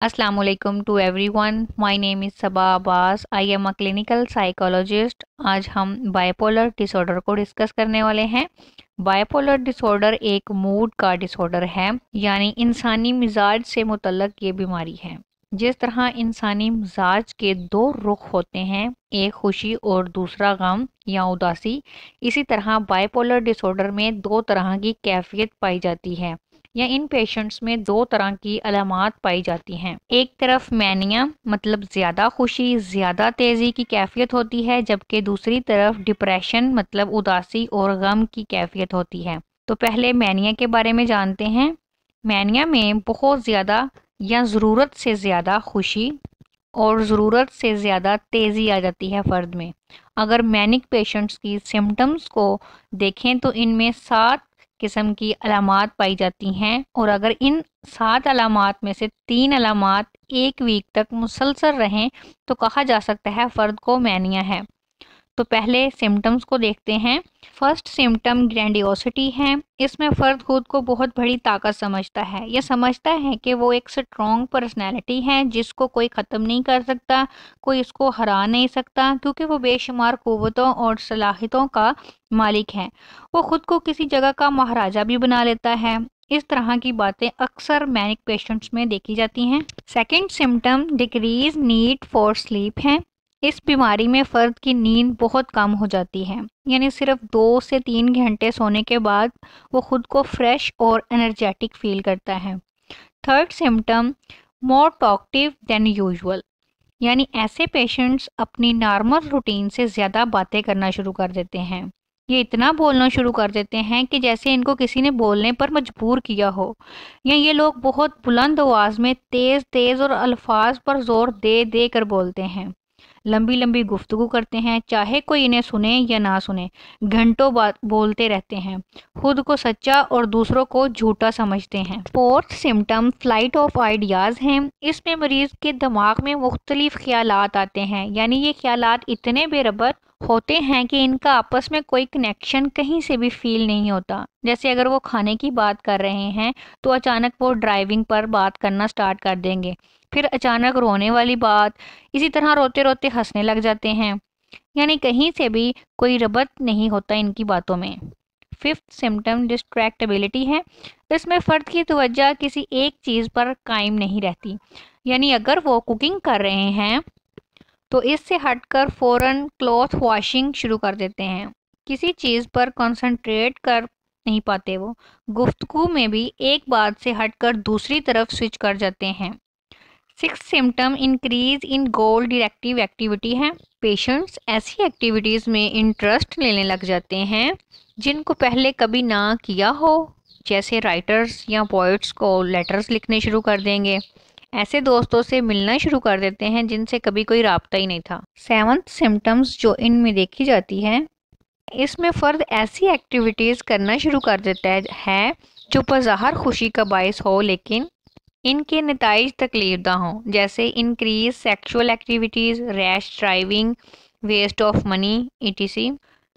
Assalamualaikum to everyone. My name is Saba Abbas. I am a clinical psychologist. आज हम bipolar disorder को discuss करने वाले हैं. बाइपोलर डिसऑर्डर एक मूड का डिसऑर्डर है, यानी इंसानी मिजाज से मुतल्लक ये बीमारी है. जिस तरह इंसानी मिजाज के दो रुख होते हैं, एक खुशी और दूसरा गम या उदासी, इसी तरह बाइपोलर डिसऑर्डर में दो तरह की कैफियत पाई जाती है या इन पेशेंट्स में दो तरह की अलामात पाई जाती हैं. एक तरफ मैनिया मतलब ज़्यादा खुशी, ज़्यादा तेज़ी की कैफियत होती है, जबकि दूसरी तरफ डिप्रेशन मतलब उदासी और गम की कैफियत होती है. तो पहले मैनिया के बारे में जानते हैं. मैनिया में बहुत ज़्यादा या ज़रूरत से ज़्यादा खुशी और ज़रूरत से ज़्यादा तेज़ी आ जाती है फ़र्द में. अगर मैनिक पेशेंट्स की सिम्टम्स को देखें तो इनमें 7 किस्म की अलामात पाई जाती हैं, और अगर इन 7 अलामात में से 3 अलामात एक वीक तक मुसलसल रहें तो कहा जा सकता है फ़र्द को मैनिया है. तो पहले सिम्टम्स को देखते हैं. फर्स्ट सिम्टम ग्रैंडियोसिटी है. इसमें फ़र्द खुद को बहुत बड़ी ताकत समझता है. यह समझता है कि वो एक स्ट्रॉन्ग पर्सनैलिटी है जिसको कोई ख़त्म नहीं कर सकता, कोई इसको हरा नहीं सकता, क्योंकि वो बेशुमार क़ुव्वतों और सलाहियतों का मालिक है. वो ख़ुद को किसी जगह का महाराजा भी बना लेता है. इस तरह की बातें अक्सर मैनिक पेशेंट्स में देखी जाती हैं. Second symptom decrease need for sleep है. इस बीमारी में फ़र्द की नींद बहुत कम हो जाती है, यानी सिर्फ 2 से 3 घंटे सोने के बाद वो खुद को फ्रेश और एनर्जेटिक फील करता है. थर्ड सिम्टम मोर टॉकटिव देन यूजुअल, यानी ऐसे पेशेंट्स अपनी नॉर्मल रूटीन से ज़्यादा बातें करना शुरू कर देते हैं. ये इतना बोलना शुरू कर देते हैं कि जैसे इनको किसी ने बोलने पर मजबूर किया हो, या ये लोग बहुत बुलंद आवाज़ में तेज़ तेज़ और अल्फाज पर ज़ोर दे दे कर बोलते हैं. लंबी लंबी गुफ्तगू करते हैं, चाहे कोई इन्हें सुने या ना सुने. घंटों बात बोलते रहते हैं. खुद को सच्चा और दूसरों को झूठा समझते हैं. Fourth symptom flight of ideas हैं. इसमें मरीज़ के दिमाग में मुख्तलिफ ख्यालात आते हैं, यानी ये ख्यालात इतने बेरबत होते हैं कि इनका आपस में कोई कनेक्शन कहीं से भी फील नहीं होता. जैसे अगर वो खाने की बात कर रहे हैं तो अचानक वो ड्राइविंग पर बात करना स्टार्ट कर देंगे, फिर अचानक रोने वाली बात, इसी तरह रोते रोते हंसने लग जाते हैं, यानी कहीं से भी कोई रबत नहीं होता इनकी बातों में. फिफ्थ सिम्टम डिस्ट्रैक्टेबिलिटी है. इसमें फ़र्द की तवज्जो किसी एक चीज़ पर कायम नहीं रहती, यानी अगर वो कुकिंग कर रहे हैं तो इससे हटकर फ़ौरन क्लॉथ वॉशिंग शुरू कर देते हैं. किसी चीज़ पर कंसंट्रेट कर नहीं पाते. वो गुफ्तगू में भी एक बात से हटकर दूसरी तरफ स्विच कर जाते हैं. Six symptom increase in goal directive activity है. पेशेंट्स ऐसी एक्टिविटीज़ में इंटरेस्ट लेने लग जाते हैं जिनको पहले कभी ना किया हो. जैसे राइटर्स या पोइट्स को लेटर्स लिखने शुरू कर देंगे. ऐसे दोस्तों से मिलना शुरू कर देते हैं जिनसे कभी कोई राब्ता ही नहीं था. सेवंथ सिम्टम्स जो इनमें देखी जाती है, इसमें फ़र्द ऐसी एक्टिविटीज़ करना शुरू कर देता है जो बज़ाहिर खुशी का बायस हो, लेकिन इनके नताइज तकलीफदा हों. जैसे increase sexual activities, rash driving, waste of money etc.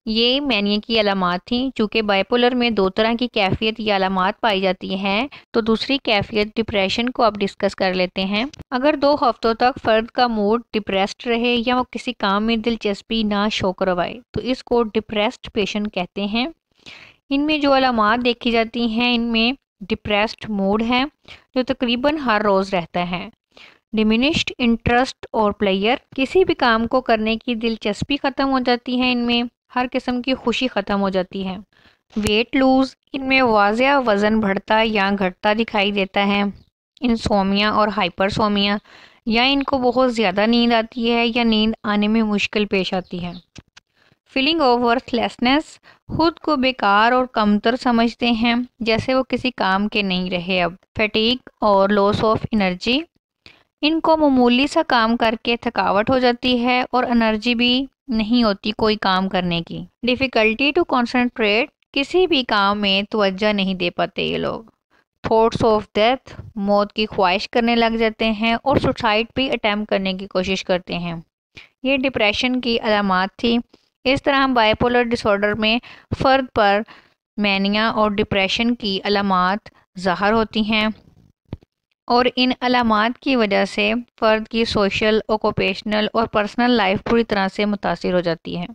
ये मैनिया की अलामात थी. चूँकि बाइपोलर में दो तरह की कैफियत या अलामात पाई जाती हैं, तो दूसरी कैफियत डिप्रेशन को अब डिस्कस कर लेते हैं. अगर 2 हफ्तों तक फ़र्द का मूड डिप्रेस्ड रहे या वो किसी काम में दिलचस्पी ना शो करवाए तो इसको डिप्रेस्ड पेशेंट कहते हैं. इनमें जो अलामात देखी जाती हैं, इनमें डिप्रेस्ड मूड है जो तकरीबन हर रोज़ रहता है. डिमिनिश्ड इंटरेस्ट और प्लेयर, किसी भी काम को करने की दिलचस्पी ख़त्म हो जाती है. इनमें हर किस्म की खुशी ख़त्म हो जाती है. वेट लूज़, इनमें वाज़िया वज़न बढ़ता या घटता दिखाई देता है. इंसोमिया और हाइपरसोमिया, या इनको बहुत ज़्यादा नींद आती है या नींद आने में मुश्किल पेश आती है. फीलिंग ऑफ वर्थलेसनेस, खुद को बेकार और कमतर समझते हैं, जैसे वो किसी काम के नहीं रहे अब. फैटीग और लॉस ऑफ एनर्जी, इनको मामूली सा काम करके थकावट हो जाती है और एनर्जी भी नहीं होती कोई काम करने की. डिफ़िकल्टी टू कंसंट्रेट, किसी भी काम में तवज्जो नहीं दे पाते ये लोग. थॉट्स ऑफ डेथ, मौत की ख्वाहिश करने लग जाते हैं और सुसाइड भी अटैम्प्ट करने की कोशिश करते हैं. ये डिप्रेशन की अलामात थी. इस तरह बाइपोलर डिसऑर्डर में फ़र्द पर मैनिया और डिप्रेशन की अलामात ज़ाहिर होती हैं. और इन अलामात की वजह से फ़र्द की सोशल, ऑक्यूपेशनल और पर्सनल लाइफ पूरी तरह से मुतासिर हो जाती है।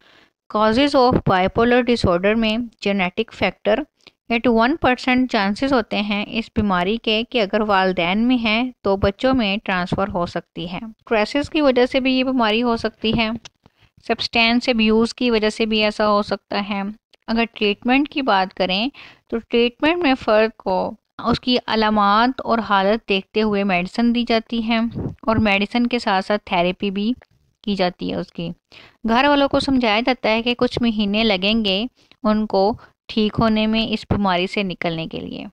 कॉजेज़ ऑफ बाइपोलर डिसऑर्डर में जेनेटिक फैक्टर 81% चांसेस होते हैं इस बीमारी के कि अगर वालदैन में है तो बच्चों में ट्रांसफ़र हो सकती है। स्ट्रेसेस की वजह से भी ये बीमारी हो सकती है। सब्सटेंस अब्यूज़ की वजह से भी ऐसा हो सकता है। अगर ट्रीटमेंट की बात करें तो ट्रीटमेंट में फ़र्द को उसकी अलामात और हालत देखते हुए मेडिसिन दी जाती है और मेडिसिन के साथ साथ थेरेपी भी की जाती है उसकी। घर वालों को समझाया जाता है कि कुछ महीने लगेंगे उनको ठीक होने में इस बीमारी से निकलने के लिए।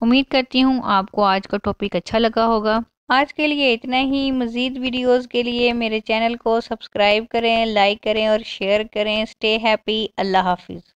उम्मीद करती हूँ आपको आज का टॉपिक अच्छा लगा होगा। आज के लिए इतना ही। मज़ीद वीडियोस के लिए मेरे चैनल को सब्सक्राइब करें, लाइक करें और शेयर करें। Stay happy. अल्लाह हाफिज़।